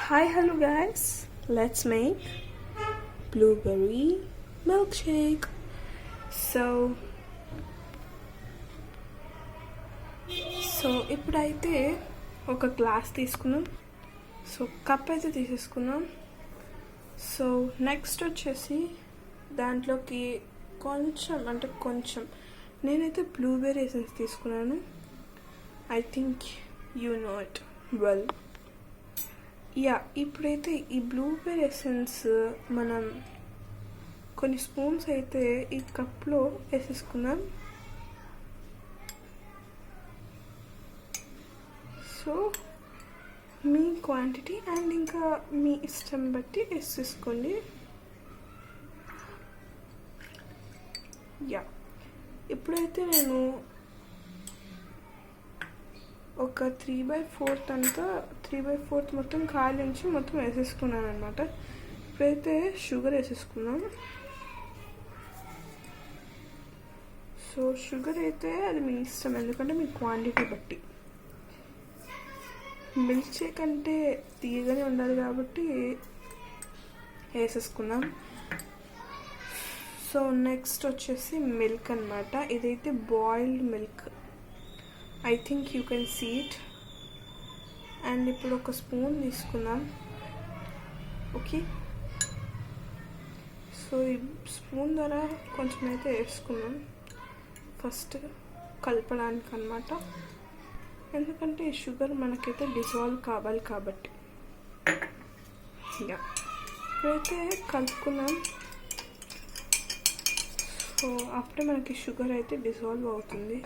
Hi, hello guys. Let's make blueberry milkshake. So ఇప్పుడైతే ఒక glass తీసుకున్నాం. సో కప్ అయితే తీసేసుకున్నాం. సో నెక్స్ట్ వచ్చేసి దాంట్లోకి కొంచెం నేనైతే బ్లూబెర్రీ ఎసెన్స్ తీసుకున్నాను. I think you know it well. ఇప్పుడైతే ఈ బ్లూబెర్రీ ఎసెన్స్ మనం కొన్ని స్పూన్స్ అయితే ఈ కప్లో వేసేసుకుందాం. సో మీ క్వాంటిటీ అండ్ ఇంకా మీ ఇష్టం బట్టి వేసేసుకోండి. ఇప్పుడైతే నేను ఒక 3/4 అంతా 3/4 మొత్తం కాలించి మొత్తం వేసేసుకున్నాను అనమాట. ఇప్పుడైతే షుగర్ వేసేసుకున్నాం. సో షుగర్ అయితే అది మీ ఇష్టం, ఎందుకంటే మీ క్వాంటిటీ బట్టి. మిల్క్ షేక్ అంటే తీయగానే ఉండాలి కాబట్టి వేసేసుకున్నాం. సో నెక్స్ట్ వచ్చేసి మిల్క్ అనమాట. ఇదైతే boiled milk. I think you can see it. And ఇప్పుడు ఒక స్పూన్ తీసుకుందాం. ఓకే, సో ఈ స్పూన్ ద్వారా కొంచెం అయితే వేసుకున్నాం ఫస్ట్ కలపడానికి అనమాట, ఎందుకంటే ఈ షుగర్ మనకైతే డిజాల్వ్ కావాలి కాబట్టి. ఇప్పుడైతే కలుపుకున్నాం. సో అప్పుడే మనకి షుగర్ అయితే డిజాల్వ్ అవుతుంది.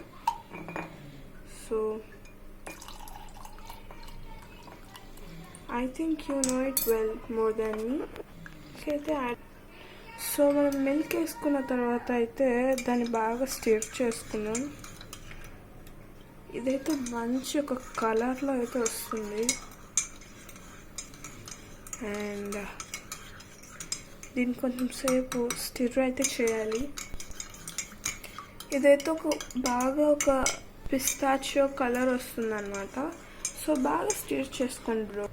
So I think you know it well more than me. అయితే సో మనం మిల్క్ వేసుకున్న తర్వాత అయితే దాన్ని బాగా స్టిర్ చేసుకున్నాం. ఇదైతే మంచి ఒక కలర్లో అయితే వస్తుంది. అండ్ దీన్ని కొంచెం సేపు స్టిర్ అయితే చేయాలి. ఇదైతే బాగా ఒక పిస్తాచియో కలర్ వస్తుంది అనమాట. సో బాగా స్టిర్ చేసుకోండి బ్రో.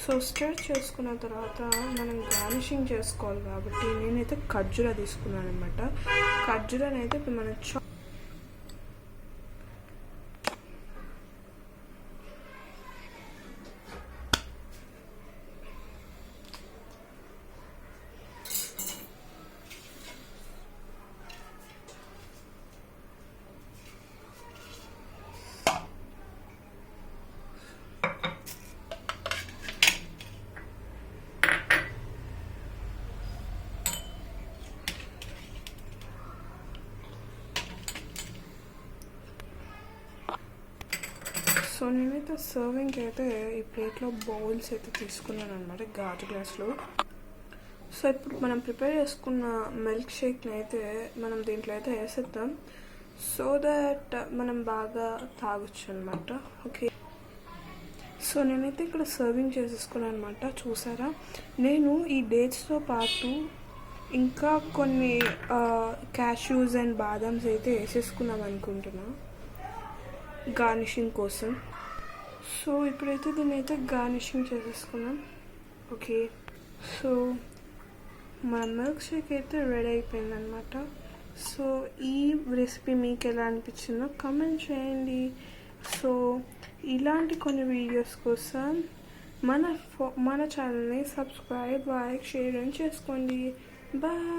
సో స్టిర్ చేసుకున్న తర్వాత మనం గార్నిషింగ్ చేసుకోవాలి కాబట్టి నేనైతే ఖర్జూరా తీసుకున్నాను అనమాట. ఖర్జూరాని అయితే ఇప్పుడు మనం సో నేనైతే సర్వింగ్కి అయితే ఈ ప్లేట్లో బౌల్స్ అయితే తీసుకున్నాను అనమాట, గాజు గ్లాస్లో. సో ఇప్పుడు మనం ప్రిపేర్ చేసుకున్న మిల్క్ షేక్ని అయితే మనం దీంట్లో అయితే వేసేద్దాం, సో దట్ మనం బాగా తాగొచ్చు అనమాట. ఓకే, సో నేనైతే ఇక్కడ సర్వింగ్ చేసేసుకున్నాను అనమాట. చూసారా, నేను ఈ డేట్స్తో పాటు ఇంకా కొన్ని క్యాష్యూస్ అండ్ బాదామ్స్ అయితే వేసేసుకున్నాం అనుకుంటున్నా గార్నిషింగ్ కోసం. సో ఇప్పుడైతే దీన్ని అయితే గార్నిషింగ్ చేసేసుకున్నాం. ఓకే, సో మన మిల్క్ షేక్ అయితే రెడీ అయిపోయింది అనమాట. సో ఈ రెసిపీ మీకు ఎలా అనిపించిందో కామెంట్ చేయండి. సో ఇలాంటి కొన్ని వీడియోస్ కోసం మన ఛానల్ని సబ్స్క్రైబ్, లైక్, షేర్ చేసుకోండి. బాయ్.